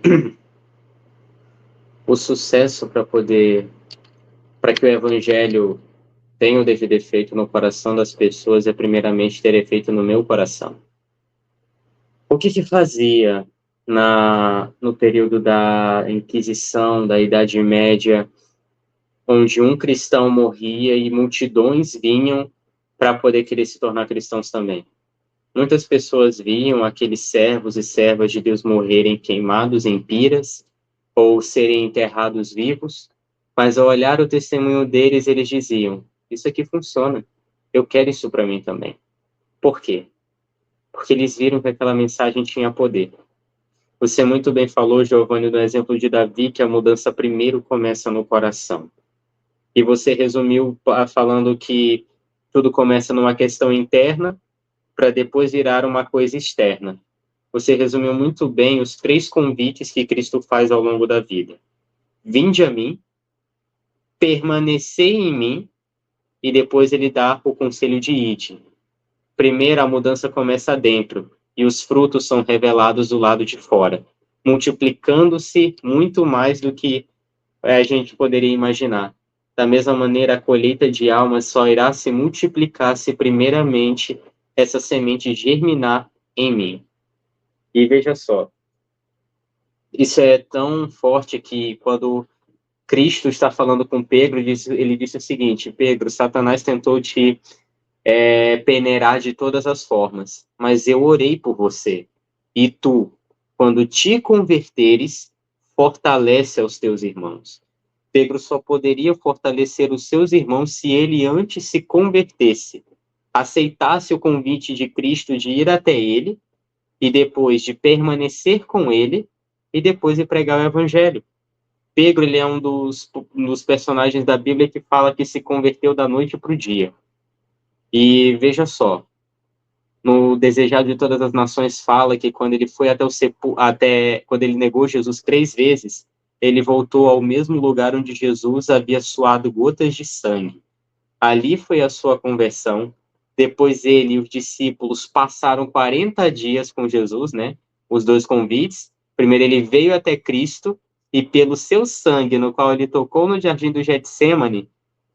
O sucesso para que o evangelho tenha o devido efeito no coração das pessoas é primeiramente ter efeito no meu coração. O que fazia no período da Inquisição, da Idade Média, onde um cristão morria e multidões vinham para poder querer se tornar cristãos também. Muitas pessoas viam aqueles servos e servas de Deus morrerem queimados em piras ou serem enterrados vivos, mas ao olhar o testemunho deles, eles diziam: isso aqui funciona, eu quero isso para mim também. Por quê? Porque eles viram que aquela mensagem tinha poder. Você muito bem falou, Giovanni, do exemplo de Davi, que a mudança primeiro começa no coração. E você resumiu falando que tudo começa numa questão interna para depois virar uma coisa externa. Você resumiu muito bem os 3 convites que Cristo faz ao longo da vida. Vinde a mim, permanecei em mim, e depois ele dá o conselho de ide. Primeiro, a mudança começa dentro, e os frutos são revelados do lado de fora, multiplicando-se muito mais do que a gente poderia imaginar. Da mesma maneira, a colheita de almas só irá se multiplicar se primeiramente essa semente germinar em mim. E veja só, isso é tão forte que quando Cristo está falando com Pedro, ele disse o seguinte: Pedro, Satanás tentou te peneirar de todas as formas, mas eu orei por você. E tu, quando te converteres, fortalece aos teus irmãos. Pedro só poderia fortalecer os seus irmãos se ele antes se convertesse, aceitasse o convite de Cristo de ir até ele, e depois de permanecer com ele, e depois de pregar o evangelho. Pedro, ele é um dos personagens da Bíblia que fala que se converteu da noite para o dia. E veja só, no Desejado de Todas as Nações fala que quando ele foi quando ele negou Jesus 3 vezes, ele voltou ao mesmo lugar onde Jesus havia suado gotas de sangue. Ali foi a sua conversão. Depois ele e os discípulos passaram 40 dias com Jesus, né? Os 2 convites. Primeiro ele veio até Cristo e pelo seu sangue, no qual ele tocou no jardim do Getsêmani,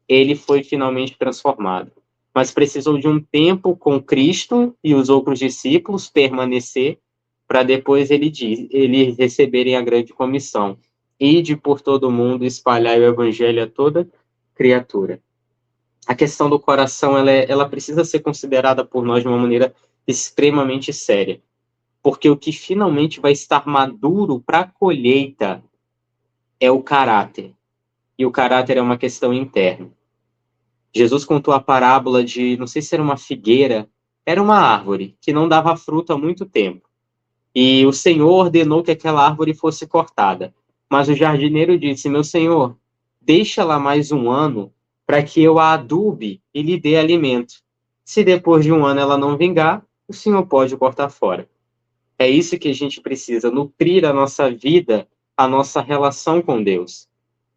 ele foi finalmente transformado. Mas precisou de um tempo com Cristo e os outros discípulos permanecer para depois ele receberem a grande comissão. Ide por todo mundo, espalhar o evangelho a toda criatura. A questão do coração, ela precisa ser considerada por nós de uma maneira extremamente séria. Porque o que finalmente vai estar maduro para a colheita é o caráter. E o caráter é uma questão interna. Jesus contou a parábola de, não sei se era uma figueira, era uma árvore que não dava fruto há muito tempo. E o Senhor ordenou que aquela árvore fosse cortada. Mas o jardineiro disse: meu senhor, deixa-la mais um ano para que eu a adube e lhe dê alimento. Se depois de um ano ela não vingar, o senhor pode cortar fora. É isso que a gente precisa, nutrir a nossa vida, a nossa relação com Deus.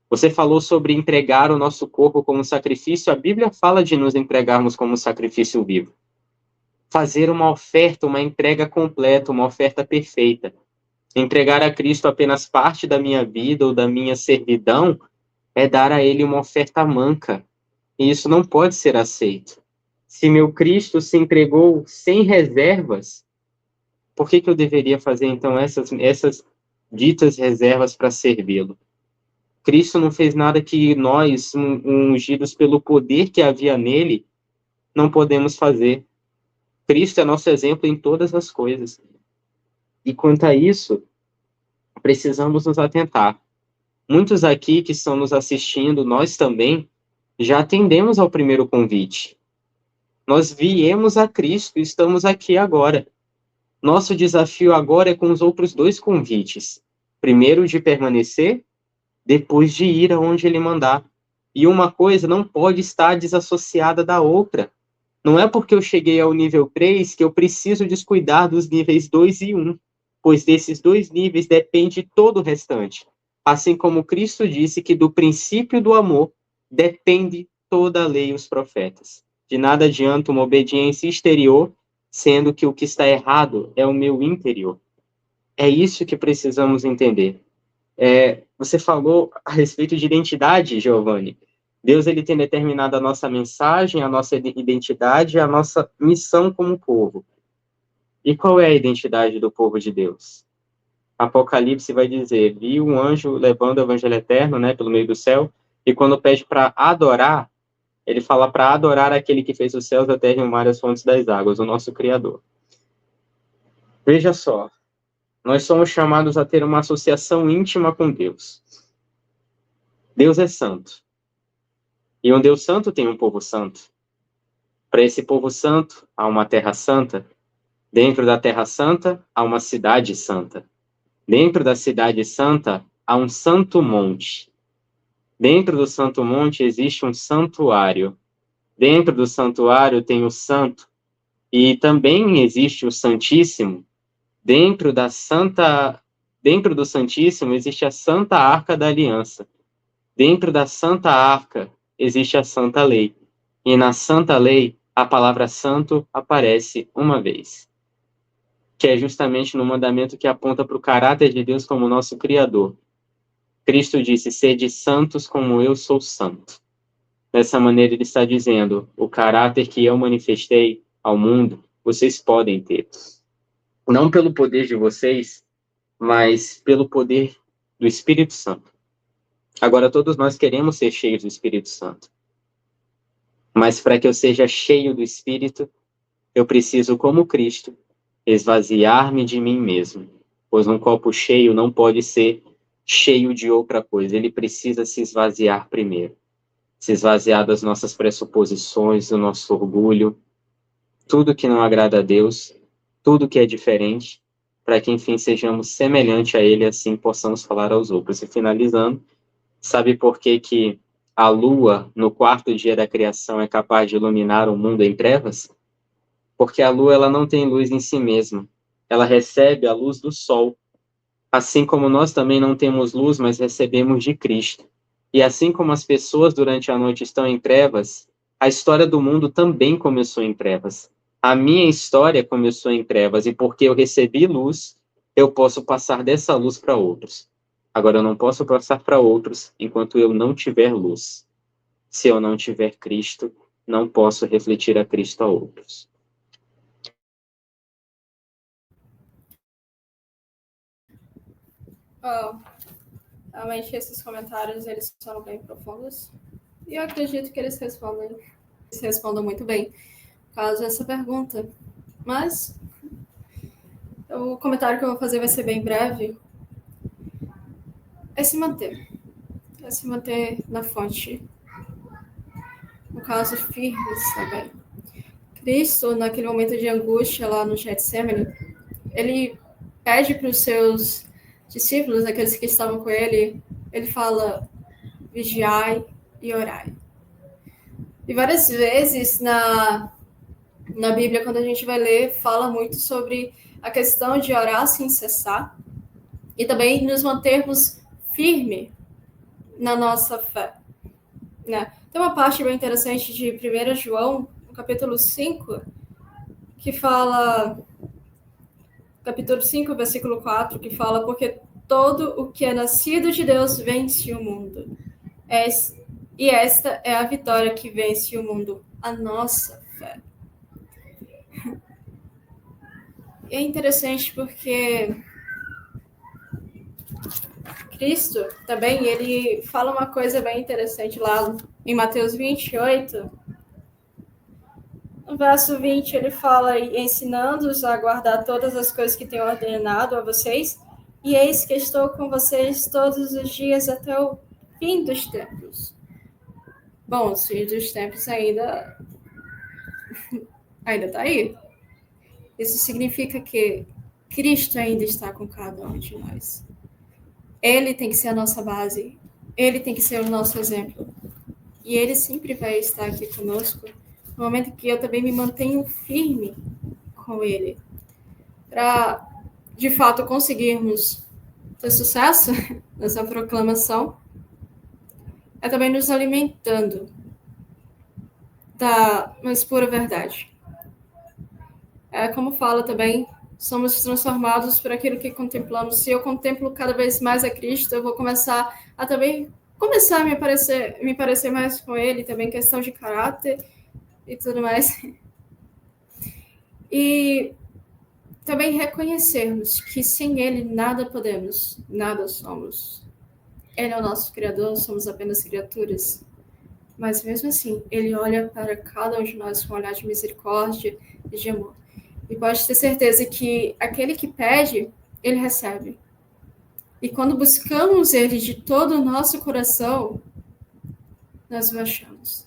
Você falou sobre entregar o nosso corpo como sacrifício. A Bíblia fala de nos entregarmos como sacrifício vivo. Fazer uma oferta, uma entrega completa, uma oferta perfeita. Entregar a Cristo apenas parte da minha vida ou da minha servidão é dar a Ele uma oferta manca. E isso não pode ser aceito. Se meu Cristo se entregou sem reservas, por que eu deveria fazer, então, essas ditas reservas para servi-lo? Cristo não fez nada que nós, ungidos pelo poder que havia nele, não podemos fazer. Cristo é nosso exemplo em todas as coisas. E quanto a isso, precisamos nos atentar. Muitos aqui que estão nos assistindo, nós também, já atendemos ao primeiro convite. Nós viemos a Cristo e estamos aqui agora. Nosso desafio agora é com os outros 2 convites. Primeiro, de permanecer, depois de ir aonde Ele mandar. E uma coisa não pode estar desassociada da outra. Não é porque eu cheguei ao nível 3 que eu preciso descuidar dos níveis 2 e 1, pois desses 2 níveis depende todo o restante. Assim como Cristo disse que do princípio do amor depende toda a lei e os profetas. De nada adianta uma obediência exterior, sendo que o que está errado é o meu interior. É isso que precisamos entender. Você falou a respeito de identidade, Giovanni. Deus ele tem determinado a nossa mensagem, a nossa identidade, a nossa missão como povo. E qual é a identidade do povo de Deus? Apocalipse vai dizer: vi um anjo levando o evangelho eterno, né, pelo meio do céu, E quando pede para adorar, ele fala para adorar aquele que fez os céus, a terra e o mar e as fontes das águas, o nosso Criador. Veja só, nós somos chamados a ter uma associação íntima com Deus. Deus é santo. E um Deus santo tem um povo santo. Para esse povo santo, há uma terra santa. Dentro da terra santa, há uma cidade santa. Dentro da cidade santa, há um santo monte. Dentro do santo monte existe um santuário. Dentro do santuário tem o santo. E também existe o Santíssimo. Dentro do Santíssimo existe a Santa Arca da Aliança. Dentro da Santa Arca existe a Santa Lei. E na Santa Lei, a palavra santo aparece uma vez, que é justamente no mandamento que aponta para o caráter de Deus como nosso Criador. Cristo disse, sede santos como eu sou santo. Dessa maneira ele está dizendo, o caráter que eu manifestei ao mundo, vocês podem ter. Não pelo poder de vocês, mas pelo poder do Espírito Santo. Agora, todos nós queremos ser cheios do Espírito Santo. Mas para que eu seja cheio do Espírito, eu preciso, como Cristo, esvaziar-me de mim mesmo. Pois um copo cheio não pode ser cheio de outra coisa. Ele precisa se esvaziar primeiro. Se esvaziar das nossas pressuposições, do nosso orgulho, tudo que não agrada a Deus, tudo que é diferente, para que, enfim, sejamos semelhantes a Ele, assim possamos falar aos outros. E finalizando, sabe por que a lua, no quarto dia da criação, é capaz de iluminar o mundo em trevas? Porque a lua ela não tem luz em si mesma. Ela recebe a luz do sol. Assim como nós também não temos luz, mas recebemos de Cristo. E assim como as pessoas durante a noite estão em trevas, a história do mundo também começou em trevas. A minha história começou em trevas, e porque eu recebi luz, eu posso passar dessa luz para outros. Agora, eu não posso passar para outros enquanto eu não tiver luz. Se eu não tiver Cristo, não posso refletir a Cristo a outros. Realmente, esses comentários, eles são bem profundos. E eu acredito que eles respondam muito bem, caso essa pergunta. Mas o comentário que eu vou fazer vai ser bem breve. É se manter. É se manter na fonte. No caso, firmes também. Cristo, naquele momento de angústia lá no Getsemane, ele pede para os seus discípulos, aqueles que estavam com ele, ele fala, vigiai e orai. E várias vezes na Bíblia, quando a gente vai ler, fala muito sobre a questão de orar sem cessar e também nos mantermos firmes na nossa fé. Né? Tem uma parte bem interessante de 1 João, no capítulo 5, que fala, capítulo 5, versículo 4, que fala, porque todo o que é nascido de Deus vence o mundo. E esta é a vitória que vence o mundo, a nossa fé. E é interessante porque Cristo também, ele fala uma coisa bem interessante lá em Mateus 28. No verso 20, ele fala, ensinando-os a guardar todas as coisas que tenho ordenado a vocês, e eis que estou com vocês todos os dias até o fim dos tempos. Bom, os fins dos tempos ainda está aí. Isso significa que Cristo ainda está com cada um de nós. Ele tem que ser a nossa base. Ele tem que ser o nosso exemplo. E ele sempre vai estar aqui conosco no momento que eu também me mantenho firme com ele. Para, de fato, conseguirmos ter sucesso nessa proclamação, é também nos alimentando da mais pura verdade. É como fala também, somos transformados por aquilo que contemplamos. Se eu contemplo cada vez mais a Cristo, eu vou começar a me parecer mais com Ele, também questão de caráter e tudo mais. E também reconhecermos que sem Ele nada podemos, nada somos. Ele é o nosso Criador, somos apenas criaturas. Mas mesmo assim, Ele olha para cada um de nós com um olhar de misericórdia e de amor. E pode ter certeza que aquele que pede, Ele recebe. E quando buscamos Ele de todo o nosso coração, nós o achamos.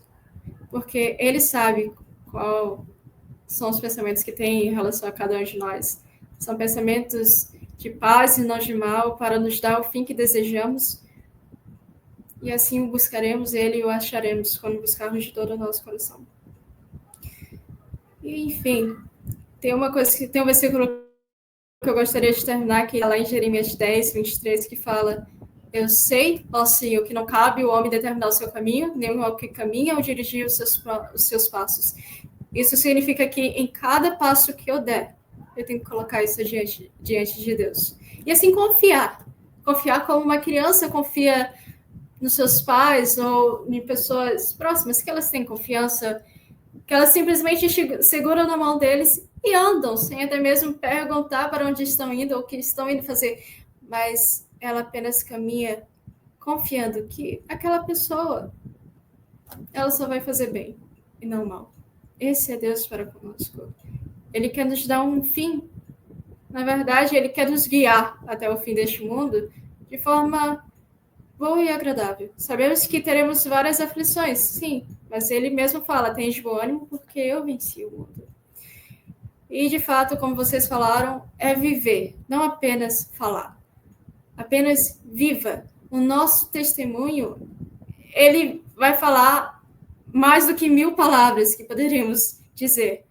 Porque Ele sabe qual são os pensamentos que tem em relação a cada um de nós. São pensamentos de paz e não de mal, para nos dar o fim que desejamos. E assim o buscaremos, Ele e o acharemos, quando buscarmos de todo o nosso coração. E, enfim, tem um versículo que eu gostaria de terminar, que é lá em Jeremias 10, 23, que fala: eu sei, ó Senhor, que não cabe o homem determinar o seu caminho, nem o que caminha ou dirigir os seus passos. Isso significa que em cada passo que eu der, eu tenho que colocar isso diante de Deus. E assim confiar. Confiar como uma criança confia nos seus pais ou em pessoas próximas, que elas têm confiança, que elas simplesmente seguram na mão deles e andam, sem até mesmo perguntar para onde estão indo ou o que estão indo fazer. Mas ela apenas caminha confiando que aquela pessoa, ela só vai fazer bem e não mal. Esse é Deus para conosco. Ele quer nos dar um fim. Na verdade, Ele quer nos guiar até o fim deste mundo de forma boa e agradável. Sabemos que teremos várias aflições, sim, mas Ele mesmo fala: tende bom ânimo, porque eu venci o mundo. E, de fato, como vocês falaram, é viver, não apenas falar. Apenas viva. O nosso testemunho, ele vai falar mais do que 1000 palavras que poderíamos dizer,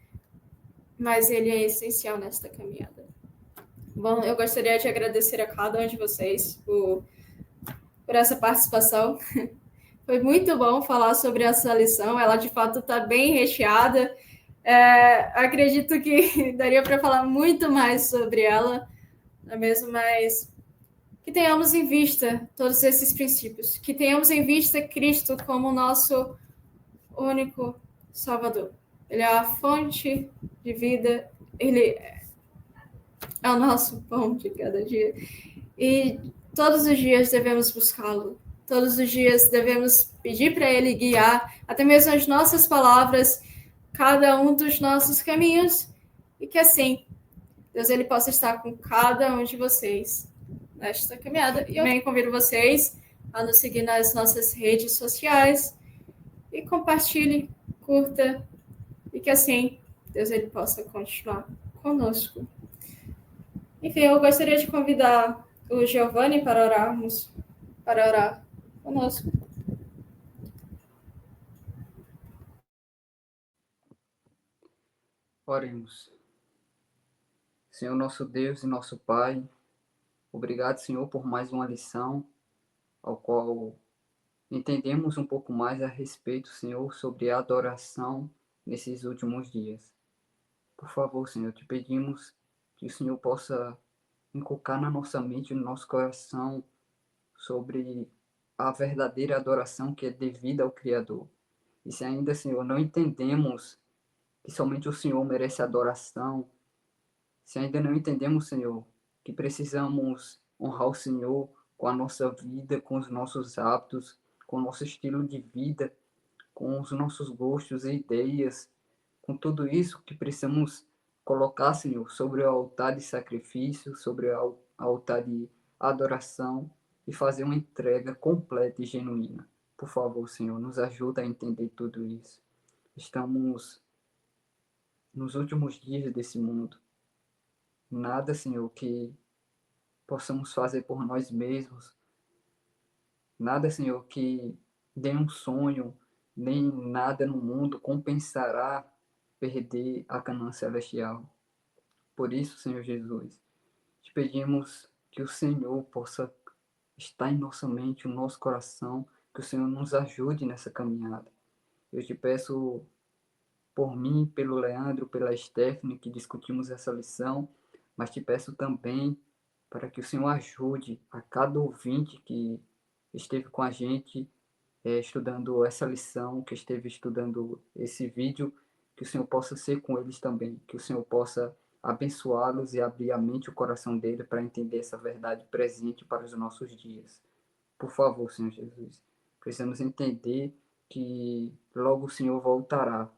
mas ele é essencial nesta caminhada. Bom, eu gostaria de agradecer a cada um de vocês por essa participação. Foi muito bom falar sobre essa lição, ela de fato está bem recheada. Acredito que daria para falar muito mais sobre ela, não é mesmo? Mas que tenhamos em vista todos esses princípios, que tenhamos em vista Cristo como nosso único Salvador. Ele é a fonte de vida, Ele é o nosso pão de cada dia. E todos os dias devemos buscá-lo. Todos os dias devemos pedir para Ele guiar, até mesmo as nossas palavras, cada um dos nossos caminhos, e que assim, Deus Ele possa estar com cada um de vocês nesta caminhada. E eu também convido vocês a nos seguir nas nossas redes sociais e compartilhe, curta, e que assim Deus Ele possa continuar conosco. Enfim, eu gostaria de convidar o Giovanni para orar conosco. Oremos. Senhor nosso Deus e nosso Pai, obrigado, Senhor, por mais uma lição, ao qual entendemos um pouco mais a respeito, Senhor, sobre a adoração nesses últimos dias. Por favor, Senhor, te pedimos que o Senhor possa inculcar na nossa mente e no nosso coração sobre a verdadeira adoração que é devida ao Criador. E se ainda, Senhor, não entendemos que somente o Senhor merece adoração, se ainda não entendemos, Senhor, que precisamos honrar o Senhor com a nossa vida, com os nossos hábitos, com o nosso estilo de vida, com os nossos gostos e ideias, com tudo isso que precisamos colocar, Senhor, sobre o altar de sacrifício, sobre o altar de adoração e fazer uma entrega completa e genuína. Por favor, Senhor, nos ajuda a entender tudo isso. Estamos nos últimos dias desse mundo. Nada, Senhor, que possamos fazer por nós mesmos. Nada, Senhor, que nenhum sonho, nem nada no mundo compensará perder a Canaã celestial. Por isso, Senhor Jesus, te pedimos que o Senhor possa estar em nossa mente, no nosso coração, que o Senhor nos ajude nessa caminhada. Eu te peço por mim, pelo Leandro, pela Stephanie, que discutimos essa lição, mas te peço também para que o Senhor ajude a cada ouvinte que esteve com a gente estudando essa lição, que esteve estudando esse vídeo, que o Senhor possa ser com eles também, que o Senhor possa abençoá-los e abrir a mente e o coração dele para entender essa verdade presente para os nossos dias. Por favor, Senhor Jesus. Precisamos entender que logo o Senhor voltará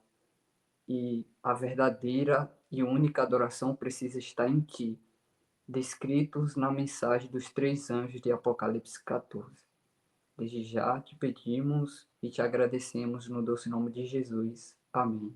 e a verdadeira e única adoração precisa estar em Ti, descritos na mensagem dos 3 anjos de Apocalipse 14. Desde já te pedimos e te agradecemos no doce nome de Jesus. Amém.